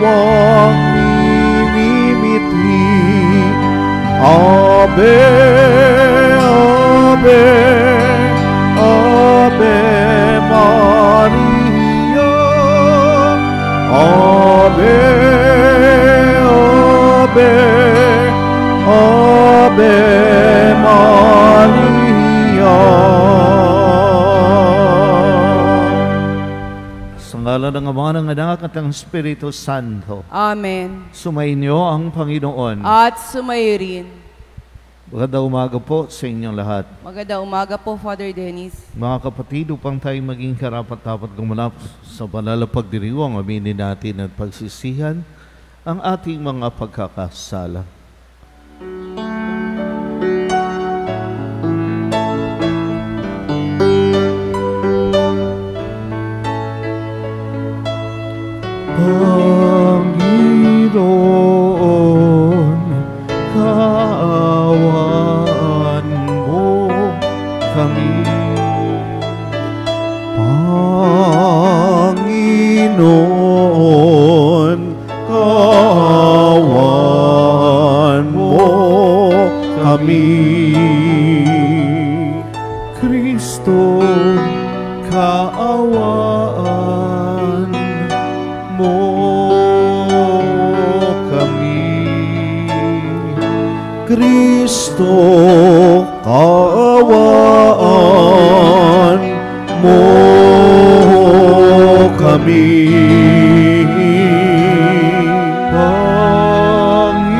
kawang minimithi. Ave, Ave, Ave Maria. Ave, Ave, Ave Maria. Sa ngalan ng Ama, ng Anak at ng Espiritu Santo. Amen. Sumainyo ang Panginoon. At sumayo rin. Magandang umaga po sa inyong lahat. Magandang umaga po, Father Dennis. Mga kapatid, upang tayo maging karapat-dapat gumanap sa banal na pagdiriwang, aminin natin at pagsisihan ang ating mga pagkakasala. Panginoon, kaawaan mo kami. Panginoon, kaawaan mo kami. Kristo, kaawaan mo kami. Kristo, kaawaan mo kami. Panginoon,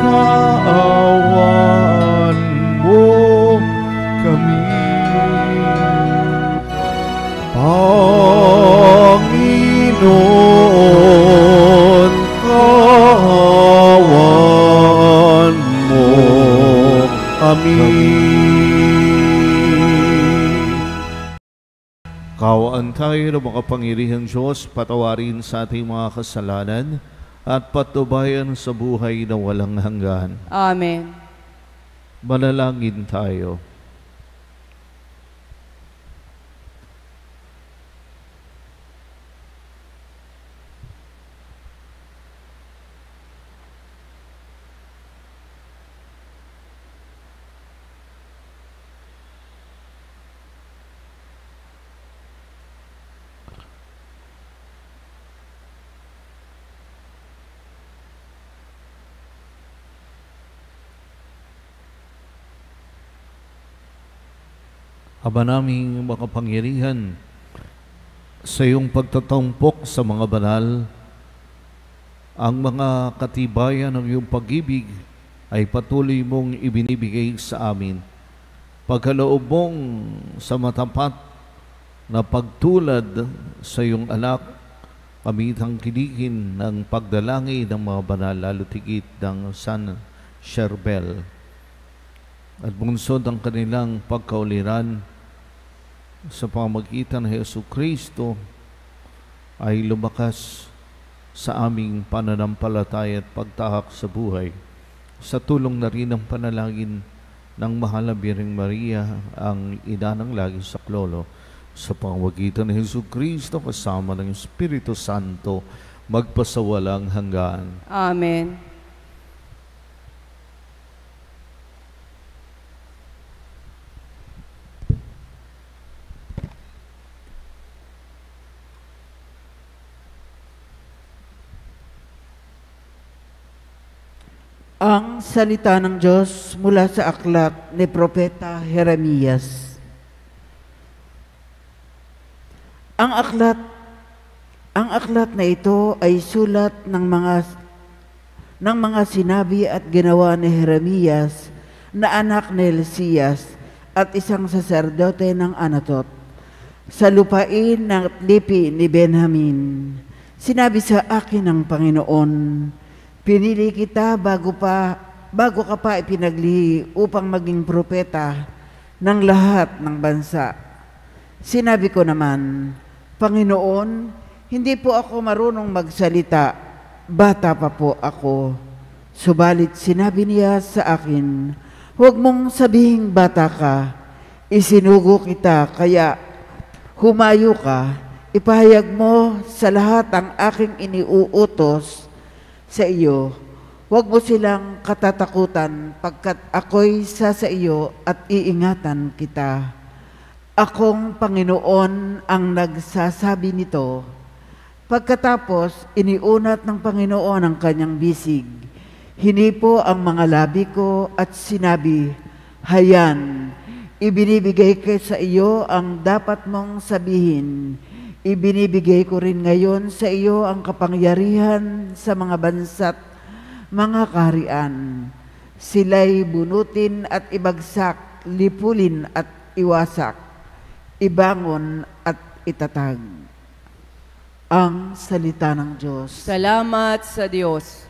kaawaan mo kami. Panginoon, kaawaan mo kami. Kaawaan tayo ng makapangyarihang Diyos, patawarin sa ating mga kasalanan at patubayan sa buhay na walang hanggan. Amen. Manalangin tayo. Aba naming makapangyarihan, sa iyong pagtatampok sa mga banal, ang mga katibayan ng iyong pag-ibig ay patuloy mong ibinibigay sa amin. Pagkaloob mong sa matapat na pagtulad sa iyong anak, kami tangkilikin ng pagdalangin ng mga banal, lalo tigit ng San Charbel, at bunsod ang kanilang pagkauliran sa pamamagitan ng Jesucristo ay lumakas sa aming pananampalataya at pagtahak sa buhay. Sa tulong na rin ng panalangin ng Mahal na Birheng Maria, ang ina ng laging saklolo, sa pamamagitan ng Jesucristo kasama ng Espiritu Santo, magpasawalang hanggan. Amen. Ang salita ng Diyos mula sa aklat ni Propeta Jeremias. Ang aklat na ito ay sulat ng mga sinabi at ginawa ni Jeremias na anak ni Hilcías at isang saserdote ng Anatot sa lupain ng lipi ni Benjamin. Sinabi sa akin ng Panginoon, pinili kita bago ka pa ipinaglihi upang maging propeta ng lahat ng bansa. Sinabi ko naman, Panginoon, hindi po ako marunong magsalita, bata pa po ako. Subalit sinabi niya sa akin, huwag mong sabihing bata ka, isinugo kita, kaya humayo ka, Ipahayag mo sa lahat ang aking iniuutos sa iyo. Huwag mo silang katatakutan pagkat ako'y sa iyo at iingatan kita. Akong Panginoon ang nagsasabi nito. Pagkatapos, iniunat ng Panginoon ang kanyang bisig. Hinipo ang mga labi ko at sinabi, Hayan, ibinibigay ko sa iyo ang dapat mong sabihin. Ibinibigay ko rin ngayon sa iyo ang kapangyarihan sa mga bansa't mga kaharian. Sila'y bunutin at ibagsak, lipulin at iwasak, ibangon at itatag. Ang salita ng Diyos. Salamat sa Diyos.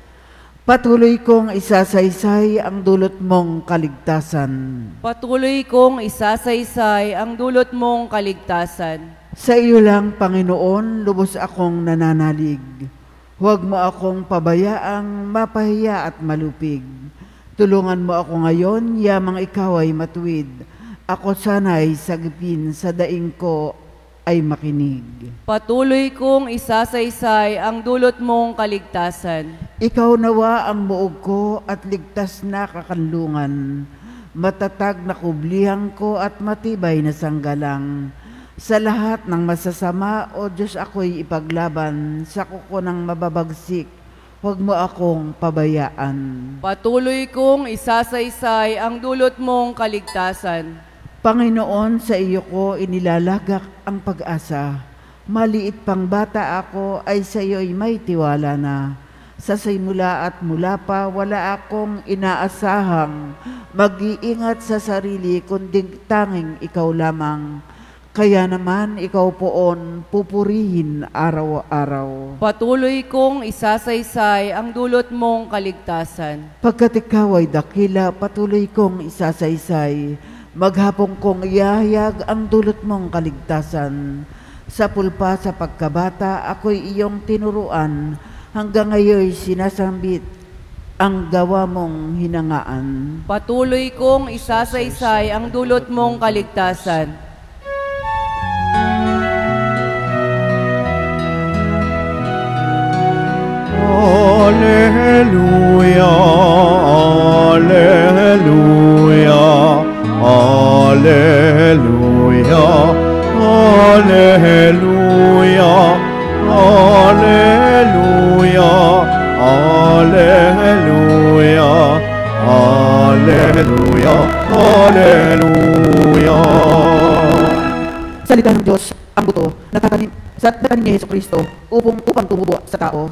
Patuloy kong isasaysay ang dulot mong kaligtasan. Patuloy kong isasaysay ang dulot mong kaligtasan. Sa iyo lang, Panginoon, lubos akong nananalig. Huwag mo akong pabayaang mapahiya at malupig. Tulungan mo ako ngayon, yamang ikaw ay matuwid. Ako sana'y sagipin, sa daing ko ay makinig. Patuloy kong isasaysay ang dulot mong kaligtasan. Ikaw nawa ang muog ko at ligtas na kakanlungan. Matatag na kublihan ko at matibay na sanggalang. Sa lahat ng masasama, O Diyos, ako'y ipaglaban. Sa kuko ng mababagsik, huwag mo akong pabayaan. Patuloy kong isasaysay ang dulot mong kaligtasan. Panginoon, sa iyo ko inilalagak ang pag-asa. Maliit pang bata ako, ay sa iyo'y may tiwala na. Sa simula at mula pa, wala akong inaasahang mag-iingat sa sarili, kundi tanging ikaw lamang. Kaya naman, ikaw poon, pupurihin araw-araw. Patuloy kong isasaysay ang dulot mong kaligtasan. Pagkat ikaw ay dakila, patuloy kong isasaysay. Maghapong kong iyahayag ang dulot mong kaligtasan. Sa pulpa sa pagkabata, ako'y iyong tinuruan. Hanggang ngayon sinasambit ang gawa mong hinangaan. Patuloy kong isasaysay ang dulot mong kaligtasan. Alleluia, alleluia, alleluia, alleluia, alleluia, alleluia, alleluia, alleluia. Salita ng Diyos, ang buto, natatanim ni Jesucristo upang tumubo sa tao.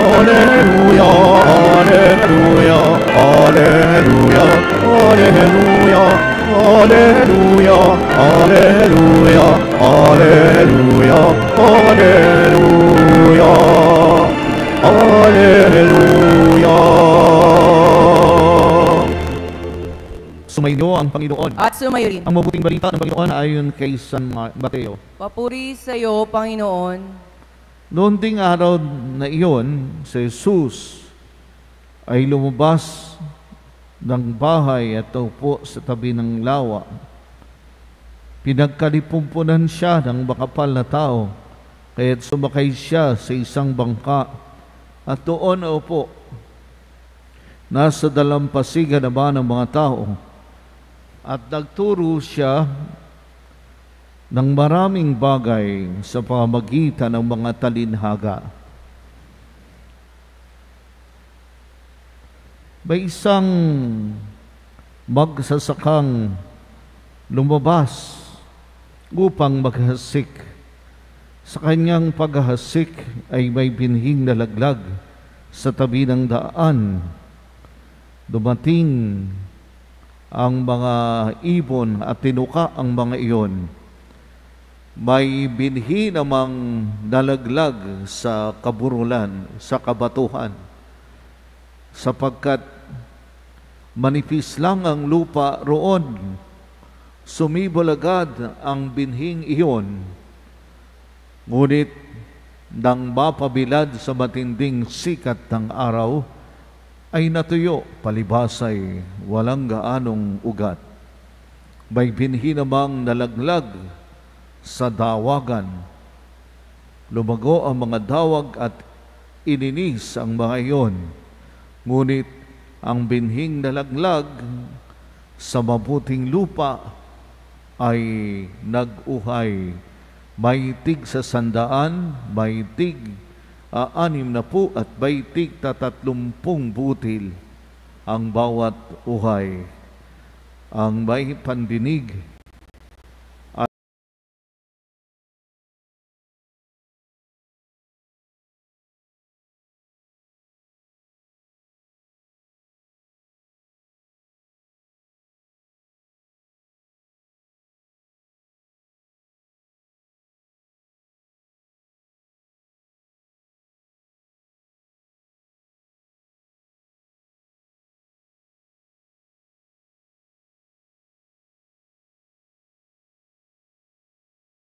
Alleluia, alleluia, alleluia, alleluia, alleluia, alleluia, alleluia, alleluia, alleluia. Sumainyo ang Panginoon. At sumayo rin. Ang mabuting balita ng Panginoon ayon kay San Mateo. Papuri sa iyo, Panginoon. Noon ding araw na iyon, si Jesus ay lumabas ng bahay at upo sa tabi ng lawa. Pinagkalipumpunan siya ng makapal na tao, kaya't sumakay siya sa isang bangka at doon upo. Nasa dalampasigan naman ng mga tao at nagturo siya ng maraming bagay sa pamamagitan ng mga talinhaga. May isang magsasakang lumabas upang maghasik. Sa kanyang paghahasik ay may binhing na laglag sa tabi ng daan. Dumating ang mga ibon at tinuka ang mga iyon. May binhi namang nalaglag sa kaburulan, sa kabatuhan, sapagkat manipis lang ang lupa roon. Sumibol agad ang binhing iyon, ngunit nang mapabilad sa matinding sikat ng araw, ay natuyo, palibasay, walang gaanong ugat. May binhi namang nalaglag sa dawagan, Lumago ang mga dawag at ininis ang mga iyon. Ngunit ang binhing nalaglag sa mabuting lupa ay nag-uhay. May tig sa 100, may tig 60 at may tig 30 butil ang bawat uhay. Ang may pandinig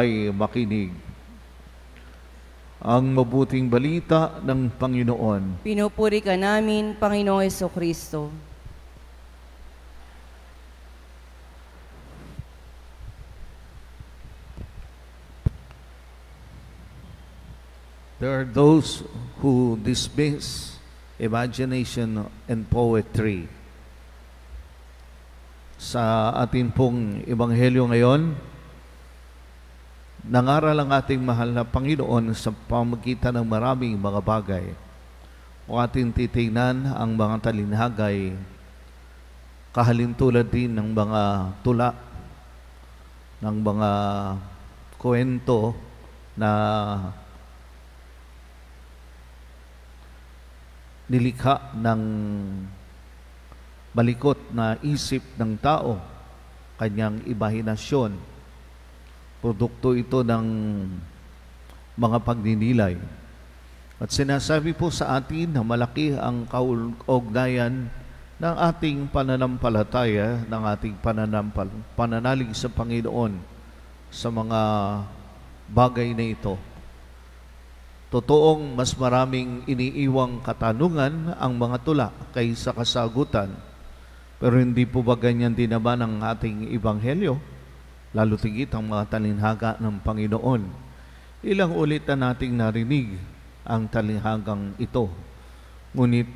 ay makinig. Ang mabuting balita ng Panginoon. Pinupuri ka namin, Panginoong Jesucristo. There are those who dismiss imagination and poetry. Sa ating pong ebanghelyo ngayon, nangaral ang ating mahal na Panginoon sa pamagitan ng maraming mga bagay. Kung ating titingnan ang mga talinhagay, kahalintulad din ng mga tula, ng mga kwento na nilikha ng malikot na isip ng tao, kanyang imahinasyon. Produkto ito ng mga pagninilay. At sinasabi po sa atin na malaki ang kaugnayan ng ating pananampalataya, ng ating pananalig sa Panginoon sa mga bagay na ito. Totoong mas maraming iniiwang katanungan ang mga tula kaysa kasagutan. Pero hindi po ba ganyan din naman ang ating ebanghelyo? Lalo tigit ang mga talinhaga ng Panginoon. Ilang ulit na nating narinig ang talinhagang ito. Ngunit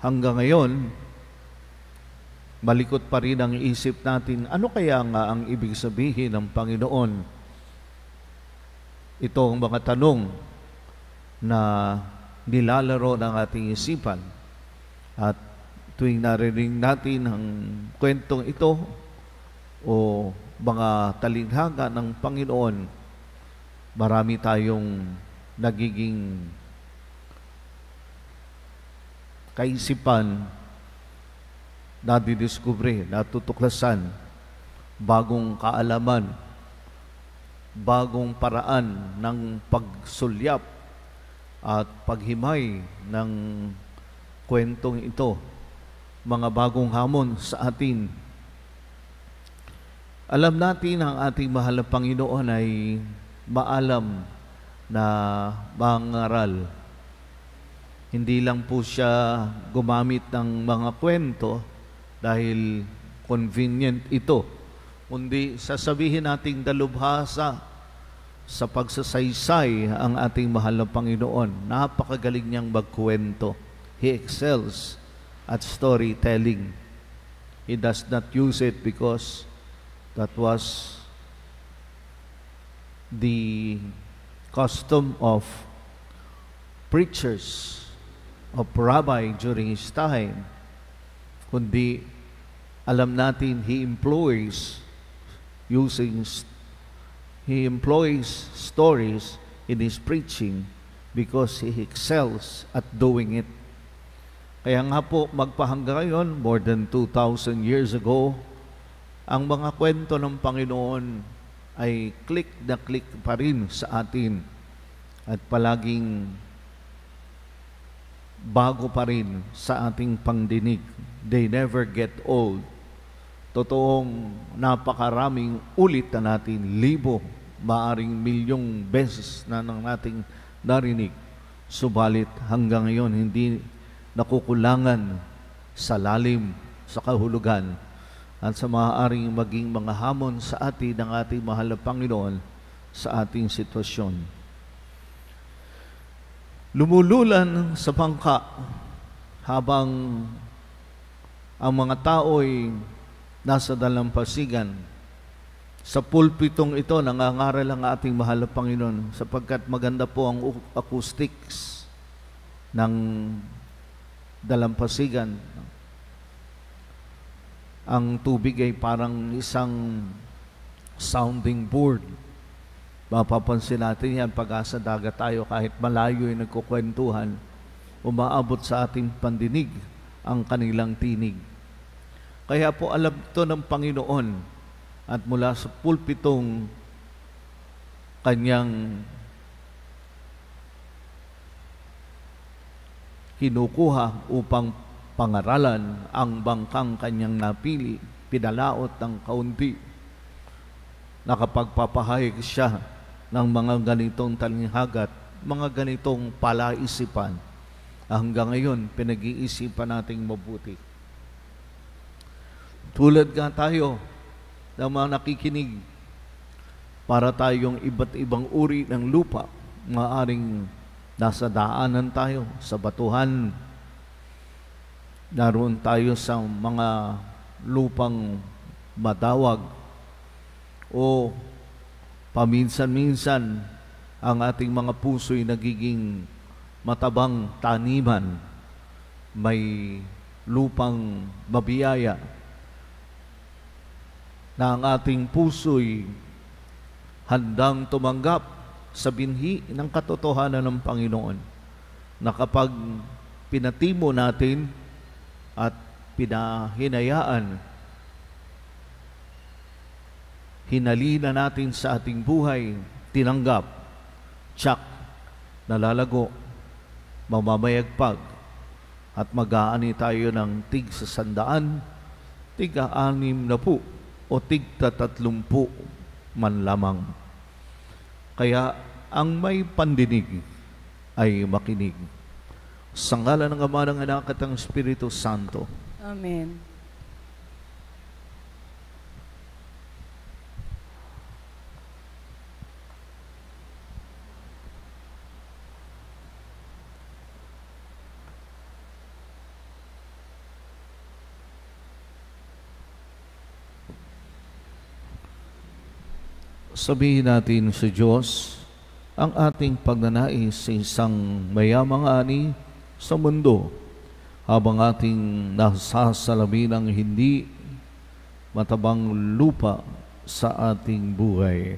hanggang ngayon, malikot pa rin ang isip natin, ano kaya nga ang ibig sabihin ng Panginoon? Ito ang mga tanong na nilalaro ng ating isipan. At tuwing narinig natin ang kwentong ito o mga talinhaga ng Panginoon, marami tayong nagiging kaisipan, nadidiskubre, natutuklasan, bagong kaalaman, bagong paraan ng pagsulyap at paghimay ng kwentong ito, mga bagong hamon sa atin. Alam natin ang ating mahal na Panginoon ay maalam na mangaral. Hindi lang po siya gumamit ng mga kwento dahil convenient ito, kundi sasabihin nating dalubhasa sa pagsasaysay ang ating mahal na Panginoon. Napakagaling niyang magkwento. He excels at storytelling. He does not use it because that was the custom of preachers, of rabbi during his time. Kundi alam natin he employs stories in his preaching because he excels at doing it. Kaya nga po magpahanggang ngayon, more than 2,000 years ago, ang mga kwento ng Panginoon ay click na click pa rin sa atin at palaging bago pa rin sa ating pangdinig. They never get old. Totoong napakaraming ulit na natin, libo, maaring milyong beses na nang nating narinig. Subalit hanggang ngayon hindi nakukulangan sa lalim, sa kahulugan, at sa maaaring maging mga hamon sa atin ng ating mahal na Panginoon sa ating sitwasyon. lumululan sa bangka habang ang mga tao'y nasa dalampasigan. Sa pulpitong ito, nangangaral ang ating mahal na Panginoon sapagkat maganda po ang acoustics ng dalampasigan. Ang tubig ay parang isang sounding board. Mapapansin natin yan pag sa dagat tayo, kahit malayo ay nagkukwentuhan, umaabot sa ating pandinig ang kanilang tinig. Kaya po alam ito ng Panginoon at mula sa pulpitong kanyang kinukuha upang pangaralan ang bangkang kanyang napili, pinalaot ng kaunti. Nakapagpapahayag siya ng mga ganitong talinghagat, mga ganitong palaisipan. Hanggang ngayon, pinag-iisipan nating mabuti. Tulad nga tayo ng mga nakikinig, para tayong iba't ibang uri ng lupa, maaring nasa daanan tayo, sa batuhan, naroon tayo sa mga lupang madawag, o paminsan-minsan ang ating mga puso'y nagiging matabang taniman, may lupang mabiyaya, na ang ating puso'y handang tumanggap sa binhi ng katotohanan ng Panginoon, na kapag pinatimo natin at pinahinayaan, hinalina natin sa ating buhay, tinanggap, tsak, nalalago, mamamayagpag, at mag-aani tayo ng tig sa 100, tig 60 o tig 30 man lamang. Kaya ang may pandinig ay makinig. Sa ngalan ng Ama, ng Anak at ng Espiritu Santo. Amen. Sabihin natin sa Diyos ang ating pagnanais sa isang mayamang ani sa mundo, habang ating nasasalamin ang hindi matabang lupa sa ating buhay.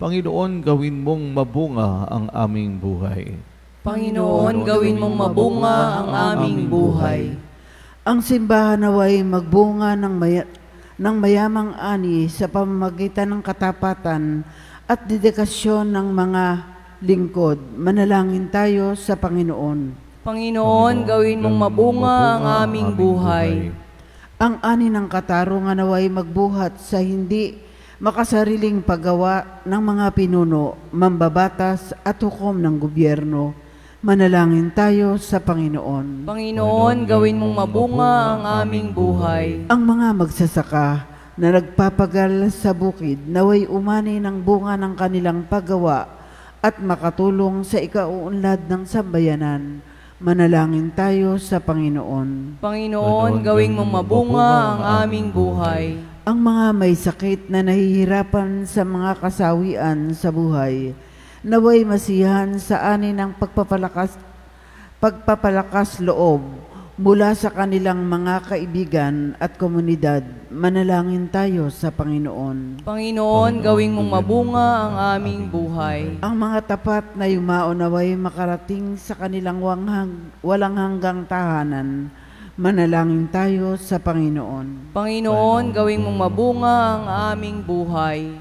Panginoon, gawin mong mabunga ang aming buhay. Panginoon, gawin mong mabunga ang aming buhay. Ang simbahan naway magbunga ng mayamang ani sa pamamagitan ng katapatan at dedikasyon ng mga lingkod. Manalangin tayo sa Panginoon. Panginoon, gawin mong mabunga ang aming buhay. Ang ani ng katarungan naway magbuhat sa hindi makasariling paggawa ng mga pinuno, mambabatas at hukom ng gobyerno. Manalangin tayo sa Panginoon. Panginoon, gawin mong mabunga ang aming buhay. Ang mga magsasaka na nagpapagal sa bukid naway umani ng bunga ng kanilang paggawa at makatulong sa ikauunlad ng sambayanan. Manalangin tayo sa Panginoon. Panginoon, gawin mong mabunga ang aming buhay. Ang mga may sakit na nahihirapan sa mga kasawian sa buhay, naway masiyahan sa ani ng pagpapalakas loob mula sa kanilang mga kaibigan at komunidad. Manalangin tayo sa Panginoon. Panginoon, gawin mong mabunga ang aming buhay. Ang mga tapat na yumao naway makarating sa kanilang walang hanggang tahanan. Manalangin tayo sa Panginoon. Panginoon, gawin mong mabunga ang aming buhay.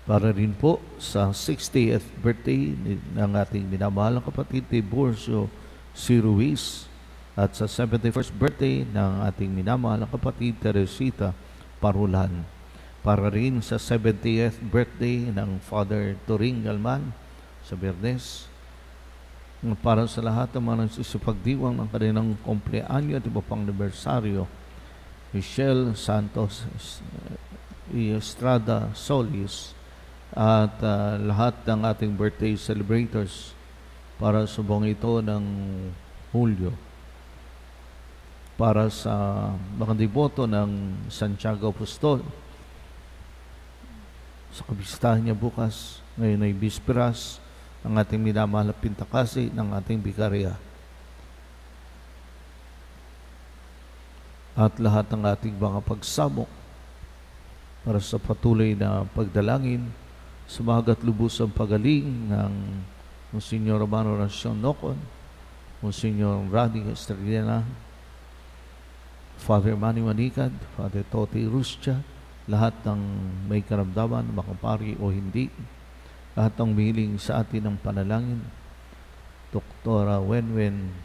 Para rin po sa 60th birthday ng ating minamahal na kapatid Tiburcio C. Ruiz, at sa 71st birthday ng ating minamahal na kapatid Teresita Parulan. Para rin sa 70th birthday ng Father Turing Galman sa Bernes. Para sa lahat ng mga nagsusipagdiwang ng kanilang kumpleanyo at iba pang anibersaryo, Michelle Santos Estrada Solis, at lahat ng ating birthday celebrators para sa buong ito ng Hulyo, para sa mga deboto ng Santiago Apostol, sa kabistahan niya bukas, ngayon ay bisperas, ang ating minamahal na pintakasi ng ating bikarya. At lahat ng ating mga pagsabok para sa patuloy na pagdalangin, sumagat lubos ang pagaling ng Monsignor Romano Rancion Nocon, Monsignor Radi Estrellana, Father Manny Manicad, Father Toti Rustia, lahat ng may karamdaman, makapari o hindi, lahat ng miling sa atin ng panalangin, Doktora Wenwen,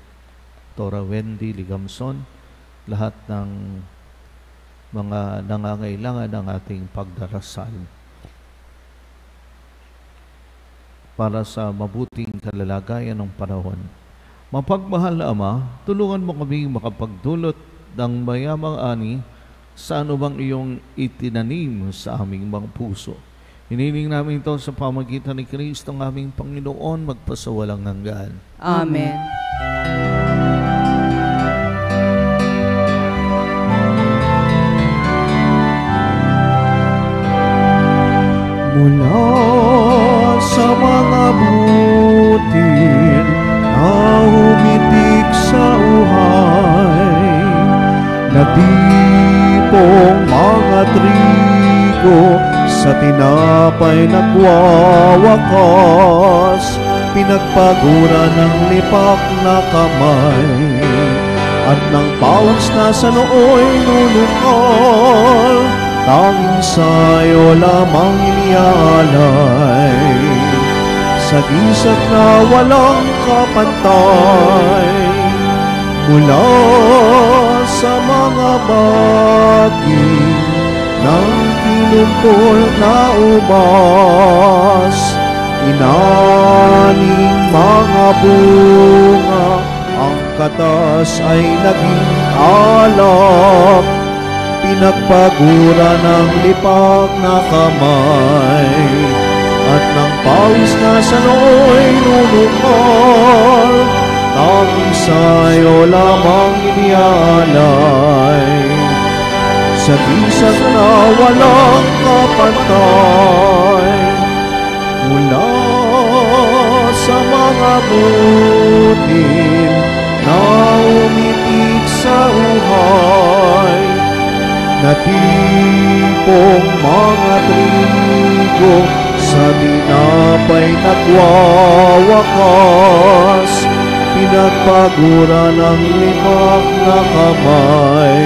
Doktora Wendy Ligamson, lahat ng mga nangangailangan ng ating pagdarasal para sa mabuting kalalagayan ng panahon. Mapagmahal na Ama, tulungan mo kaming makapagdulot ng mayamang ani sa anumang iyong itinanim sa aming mga puso. Hiniling namin ito sa pamagitan ni Kristo ng aming Panginoon, magpasawalang hanggan. Amen. Mula sa mga butil na humitik sa uhay, natipong mga trigo sa tinapay nagwawakas, pinagpagura ng lipak na kamay, at ng pawis na sa nooy nunukal, tanging sa'yo lamang inialay, sa gisag na walang kapantay. Mula sa mga baging ng kinumpol na ubas, inaning mga bunga, ang katas ay naging alak, pinagpagura ng lipak na kamay, at ng pawis na sa nooy nunukal, tanging sa'yo lamang inialay, sa gisag na walang kapantay. Mula sa mga butil na umitik sa uhay, natipong mga trigo sa tinapay nagwawakas, pinagpagura ng lipak na kamay,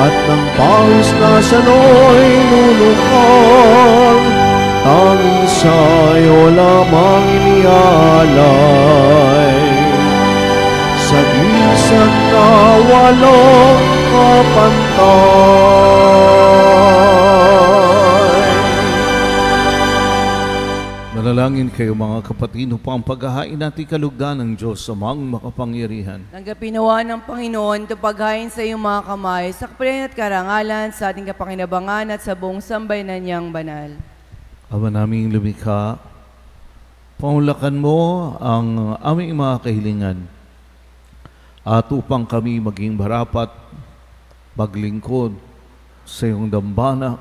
at ng pawis na sa nooy nunukal, tanging sa'yo lamang inialay, sa gisag na walang kapantay. Manalangin kayo mga kapatid upang paghahain natin kalugdan ng Diyos amang makapangyarihan. Tanggapin nawa ng Panginoon ito paghain sa iyong mga kamay, sa kapurihan at karangalan, sa ating kapakinabangan at sa buong sambayanan niyang banal. Ama naming lumikha, paunlakan mo ang aming mga kahilingan, at upang kami maging marapat maglingkod sa iyong dambana,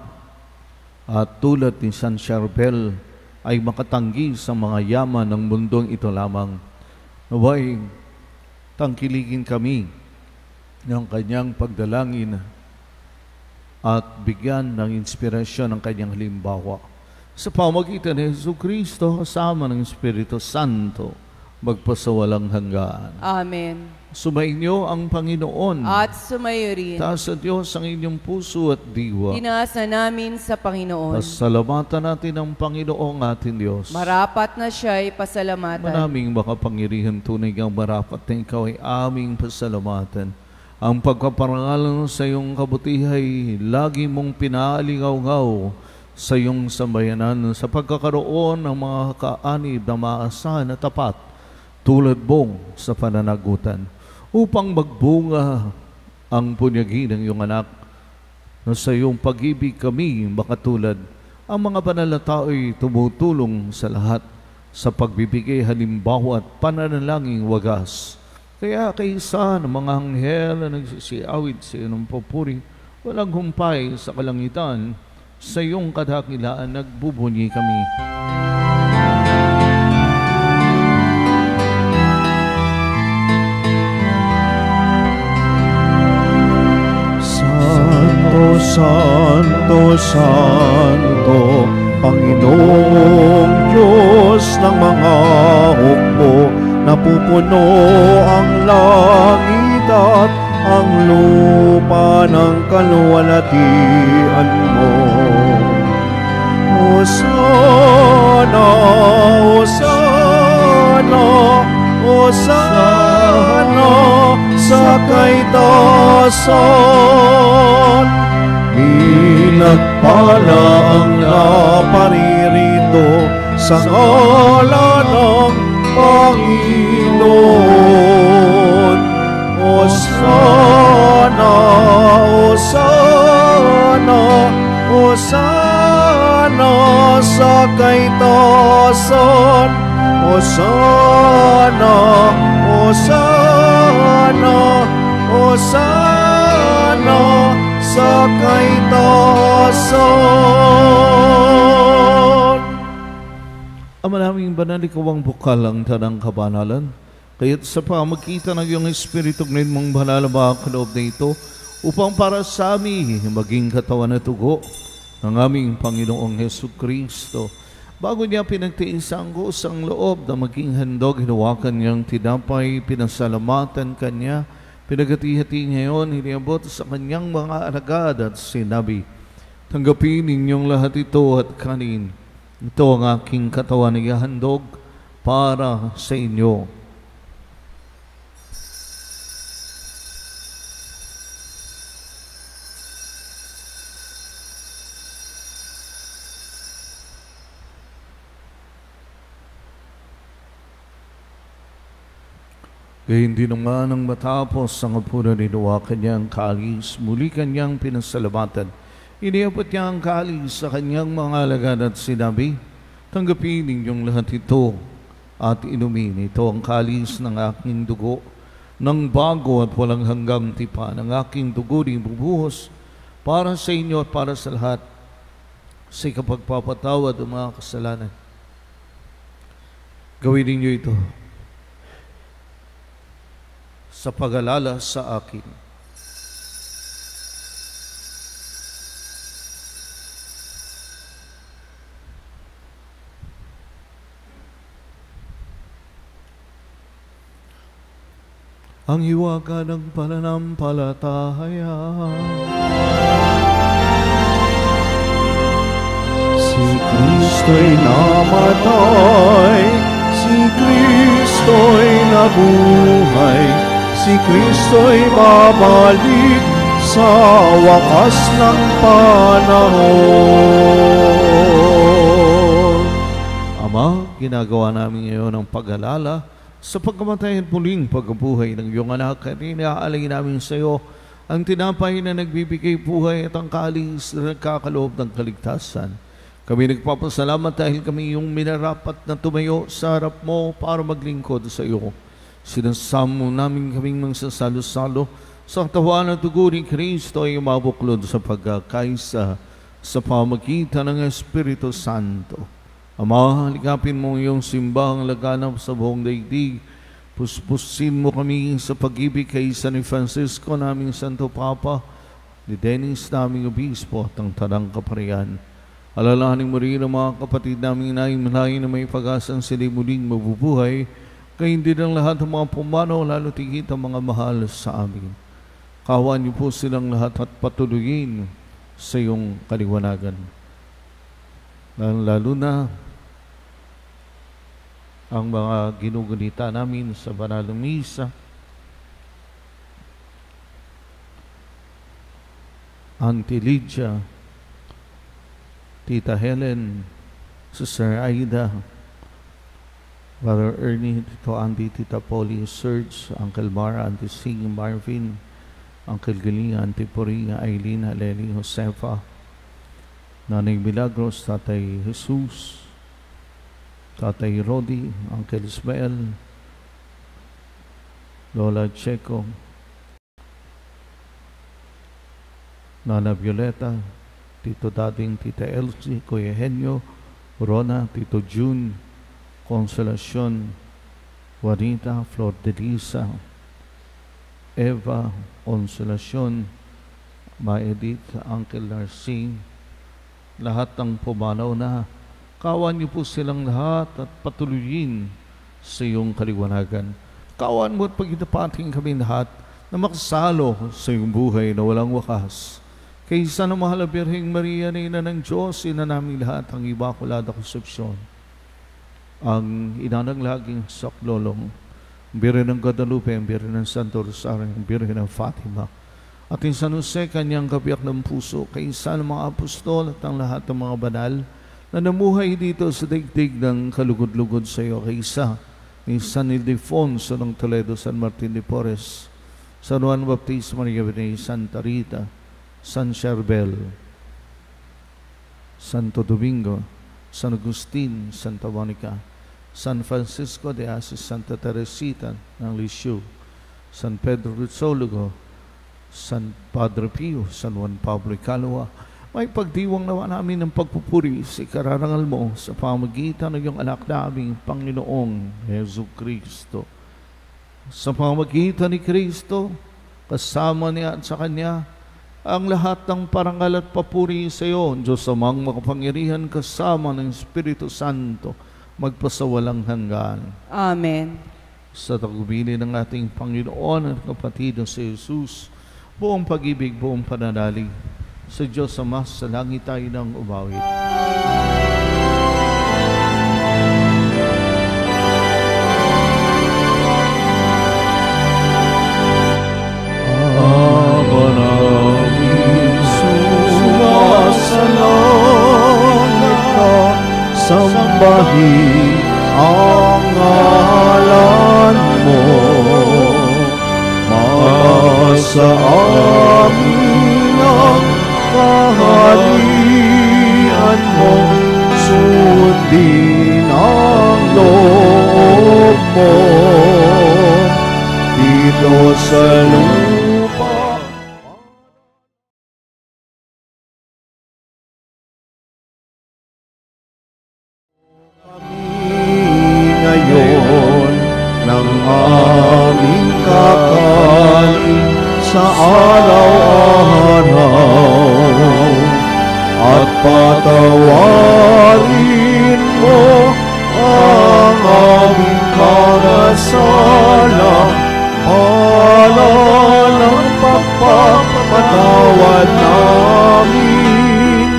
at tulad ni San Charbel ay makatanggi sa mga yaman ng mundong ito lamang. Naway, tangkiligin kami ng kanyang pagdalangin at bigyan ng inspirasyon ng kanyang halimbawa. Sa pamagitan ni Jesucristo, kasama ng Espiritu Santo, magpasawalang hanggan. Amen. Sumainyo ang Panginoon. At sumayo rin. Taas sa Diyos ang inyong puso at diwa. Tinaasa namin sa Panginoon. Pasalamatan natin ang Panginoong ating Diyos. Marapat na siya'y pasalamatan. Manaming makapangyarihan tunay ang marapat na ikaw ay aming pasalamatan. Ang pagpaparangalan sa iyong kabutihay, lagi mong pinaalingaw-ngaw sa iyong sambayanan sa pagkakaroon ng mga kaanib na maasahan na tapat, tulad mong sa pananagutan, upang magbunga ang punyagi ng iyong anak, na sa iyong pag-ibig kami makatulad. Ang mga banal na tao'y tumutulong sa lahat sa pagbibigay halimbawa at pananalangin wagas. Kaya kaysa ng mga anghel na nagsisiawit sa iyo ng papuri, walang humpay sa kalangitan, sa iyong kadakilaan nagbubunyi kami. Santo, Santo, Santo, Panginoong Diyos ng mga hukbo, napupuno ang langit at ang lupa ng kaluwalhatian mo. Hosana, Hosana, Hosana sa kaitaasan. Pinagpala ang naparirito sa ngalan ng Panginoon. Hosana, Hosana, Hosana sa kaitaasan. Hosana, Hosana, Hosana sa kaitaasan. Ama naming banal, ikaw ang bukal ang tanang kabanalan. Kaya't sa pamagitan ng iyong Espiritu, ngayon mong banal na kaloob na ito, upang para sa amin maging katawan at tugo ng aming Panginoong Jesucristo. Bago niya pinagtiis ang kusang loob na maging handog, hinawakan niyang tinapay, pinasalamatan kanya, pinagati-hati ngayon, hiniabot sa kanyang mga alagad at sinabi, tanggapin ninyong lahat ito at kanin. Ito ang aking katawan na ihahandog para sa inyo. Kaya hindi naman ang matapos ang apura niluwa kanyang kalis, muli kanyang pinasalamatan. Iniabot niya ang kalis sa kanyang mga alagad at sinabi, tanggapin ninyong lahat ito at inumin. Ito ang kalis ng aking dugo, ng bago at walang hanggang tipan. Ang aking dugo din bubuhos para sa inyo at para sa lahat sa ikapagpapatawad ng mga kasalanan. Gawin ninyo ito sa pag-alala sa akin. Ang hiwaga ng pananampalataya. Si Kristo'y namatay, si Kristo'y nabuhay, si Kristo'y babalik sa wakas ng panahon. Ama, ginagawa namin ngayon ang pag-alala sa pagkamatay at muling pagkabuhay ng iyong anak. At inaalay namin sa iyo ang tinapay na nagbibigay buhay at ang kalis na nagkakaloob ng kaligtasan. Kami nagpapasalamat dahil kami yung minarapat na tumayo sa harap mo para maglingkod sa iyo. Sinasamo namin kaming magsasalo-salo sa katawan at dugo ni Kristo ay mabuklod sa pagkakaisa sa pamagitan ng Espiritu Santo. Ama, halikapin mo iyong simbahang laganap sa buong daigdig. Puspusin mo kami sa pag-ibig kay San Francisco, naming Santo Papa, ni Dennis, naming Obispo at ang Tanang Kaparian. Alalahanin mo rin ang mga kapatid naming naimalayan na may pag-asang sila muling mabubuhay, kaya hindi ng lahat ng mga pumanaw, lalo tigit ang mga mahal sa amin. Kawan niyo po silang lahat at patuloyin sa iyong kaliwanagan. Lalo na ang mga ginugunita namin sa banal na misa, Auntie Lydia, Tita Helen, Sister Aida, Brother Ernie, Tito Andy, Tita Polly, Serge, Uncle Mara, Auntie Sing, Marvin, Uncle Galinga, Auntie Poringa, Aileen, Haleli, Josefa, Nanay Milagros, Tatay Jesus, Tatay Rodi, Uncle Ismael, Lola Checo, Nana Violeta, Tito Dading, Tita Elsie, Kuya Henyo, Rona, Tito June, Consolacion, Juanita, Flor de Lisa, Eva, Consolacion, Maedith, Uncle Narcy, lahat ng pumanaw na, kawan niyo po silang lahat at patuloyin sa iyong kaliwanagan. Kawan mo at pagitapating kami lahat na makasalo sa iyong buhay na walang wakas. Kaysa na mahal na Birheng Maria na ina ng Diyos, ina namin lahat ang Immaculada Concepcion, ang ina ng laging saklolong, Birhen ng Guadalupe, ang Birhen ng Santo Rosario, ang Birhen ng Fatima, at yung San Jose, kanyang kabiyak ng puso, kaysa ng mga apostol at ang lahat ng mga banal na namuhay dito sa daigdig ng kalugod-lugod sa iyo, kaysa ni San Ildefonso ng Toledo, San Martin de Porres, San Juan Baptista Maria Vianney, Santa Rita, San Charbel, Santo Domingo, San Agustin, Santa Monica, San Francisco de Assis, Santa Teresita ng Lisieux, San Pedro Rizzologo, San Padre Pio, San Juan Pablo Icalawa, may pagdiwang nawa namin ng pagpupuri sa ikararangal mo sa pamagitan ng iyong anak naming Panginoong Hesus Kristo. Sa pamagitan ni Kristo, kasama niya at sa Kanya, ang lahat ng parangal at papuri sa iyo, Diyos amang makapangyarihan kasama ng Espiritu Santo, magpasawalang hanggan. Amen. Sa tagubilin ng ating Panginoon at kapatid na si Jesus, buong pag-ibig, buong pananalig, sa Diyos Ama, sa langit tayo ng umawit. Aba namin sumasalangit ka, sambahin ang ngalan mo. Masa amin ang kaharian mo, sundin ang loob mo dito sa lupa. Kami ngayon ng aming kakanin sa araw-araw, at patawarin mo ang aming mga sala, para ng pagpapatawad namin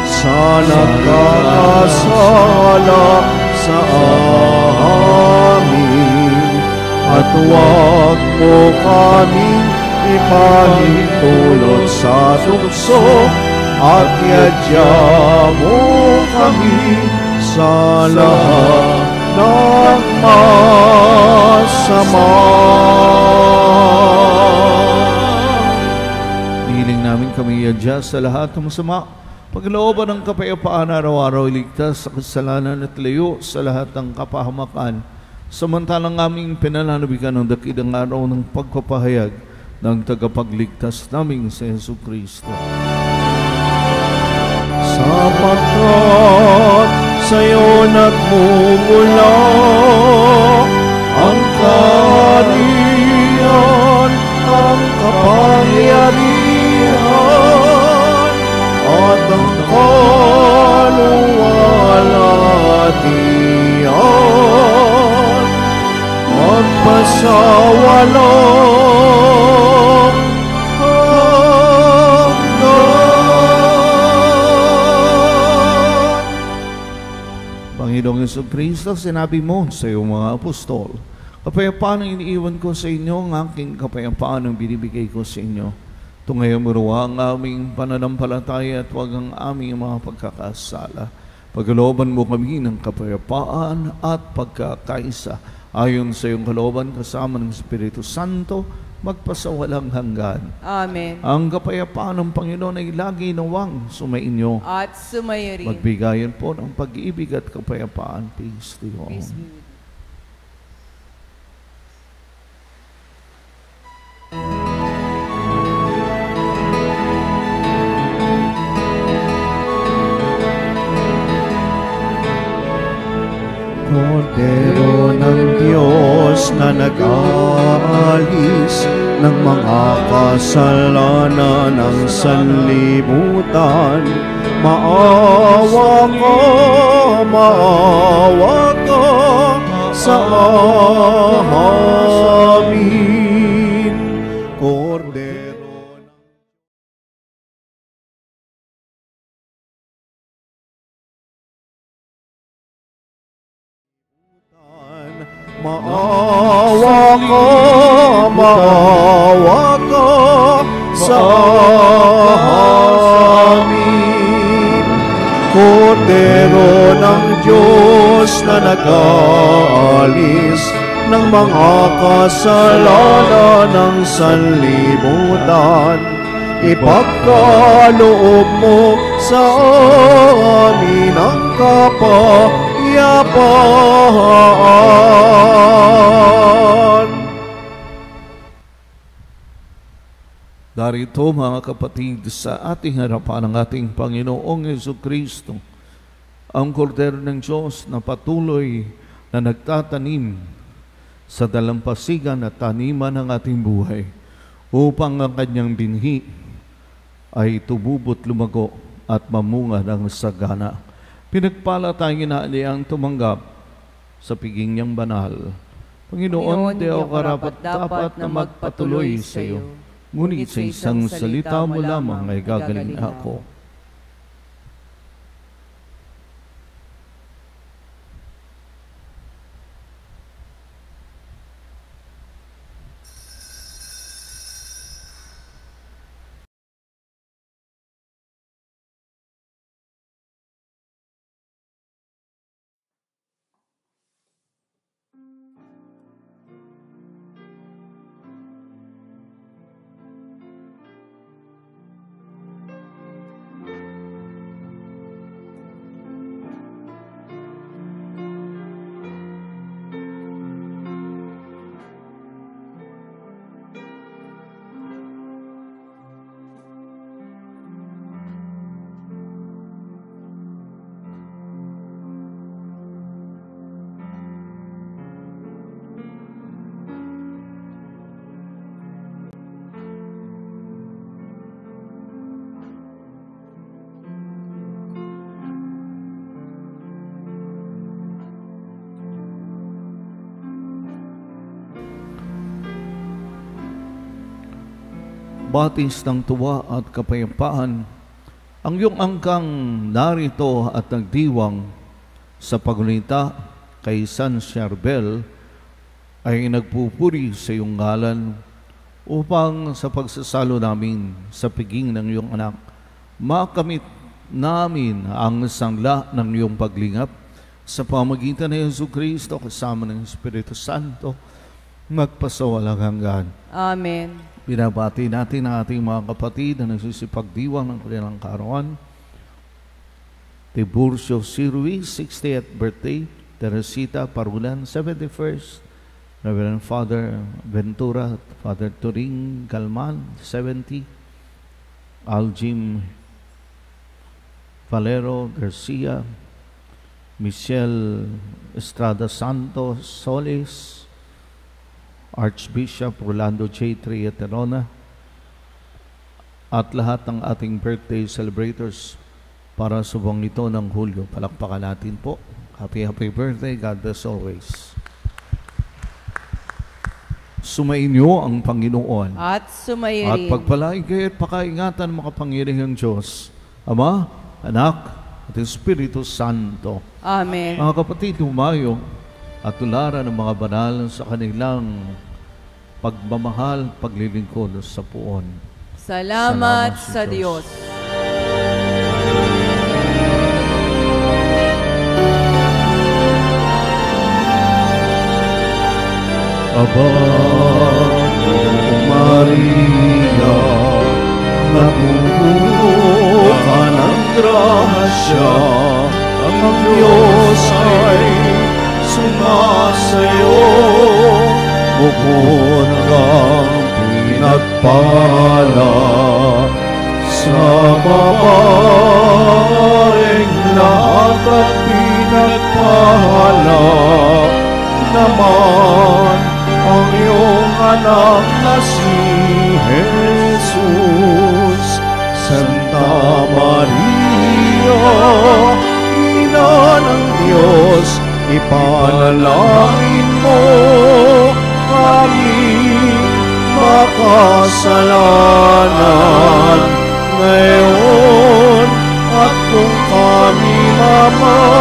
sa nagkakasala sa amin, at huwag mo kaming ipahintulot sa tukso, at yadya mo kami sa lahat ng masama. Hiling namin kami yadya sa lahat ng masama, paglooban ng kapayapaan araw-araw, iligtas sa kasalanan at layo sa lahat ng kapahamakan, samantalang aming pinananabigan ng dakidang araw ng pagpapahayag ng tagapagligtas naming si Hesus Kristo. Sapagkat sa'yo nagmumula ang kaharian, ang kapangyarihan, at ang kaluwalhatian, magpasawalang Panginoong Hesus Kristo, sinabi mo sa iyong mga apostol, kapayapaan ang iniiwan ko sa inyo, ang aking kapayapaan ang binibigay ko sa inyo. Tungayan mo raw ang aming pananampalataya at huwag ang aming mga pagkakasala. Pagkalooban mo kami ng kapayapaan at pagkakaisa, ayon sa iyong kalooban kasama ng Espiritu Santo, magpasawalang hanggan. Amen. Ang kapayapaan ng Panginoon ay lagi nawang sumainyo. At sumayo rin. Magbigayan po ng pag-ibig at kapayapaan. Peace to you all. Peace be with you. Kordero ng Diyos na nag-aalis ng mga kasalanan ng sanlibutan, maawa ka sa amin. Kordero maawa ka sa amin. Kordero ng Diyos na nag-aalis ng mga kasalanan ng sanlibutan, ipagkaloob mo sa amin ang kapayapaan. Darito mga kapatid, sa ating harapan ng ating Panginoong Jesucristo, ang kordero ng Diyos na patuloy na nagtatanim sa dalampasigan at taniman ng ating buhay upang ang kanyang binhi ay tububot lumago at mamunga ng sagana. Pinagpala tayong inaaliang tumanggap sa piging niyang banal. Panginoon, di ako karapat-dapat na magpatuloy sa iyo. Ngunit sa isang salita mo lamang ay gagaling ako. Batis ng tuwa at kapayapaan ang iyong angkang narito at nagdiwang sa pagunita kay San Charbel ay nagpupuri sa iyong ngalan upang sa pagsasalo namin sa piging ng iyong anak, makamit namin ang sangla ng iyong paglingap sa pamagitan ng Jesucristo kasama ng Espiritu Santo, magpasawalang hanggan. Amen. Binabati natin ang ating mga kapatid na nagsusipagdiwang ng kanilang kaarawan. Tiburcio C. Ruiz, 60th birthday. Teresita Parulan, 71st. Reverend Father Ventura, Father Turing Galman, 70. Aljim Valero Garcia, Michelle Estrada Santos Solis, Archbishop Rolando J. Triaterona, at lahat ng ating birthday celebrators para sa buwang ito ng Hulyo. Palakpakan natin po. Happy birthday. God bless always. Sumainyo ang Panginoon. At sumayo At rin. pagpalain kayo at pakaingatan ng makapangyarihang Diyos, Ama, Anak, at Espiritu Santo. Amen. Mga kapatid, humayo at tularan ng mga banal sa kanilang pagmamahal, paglilingkod sa puon. Salamat sa Diyos. Aba, Maria, napupuno ka ng grasya, ang Diyos ay sumasayo, bukod kang pinagpala sa babaeng lahat at pinagpala naman ang iyong anak na si Jesus. Santa Maria, Ina ng Diyos, ipanalangin mo aming makasalanan ngayon at kung kami mamamatay.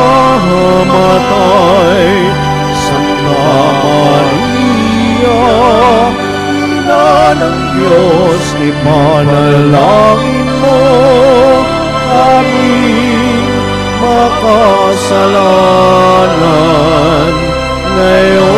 Santa Maria, Ina ng Diyos, ipanalangin mo aming makasalanan ngayon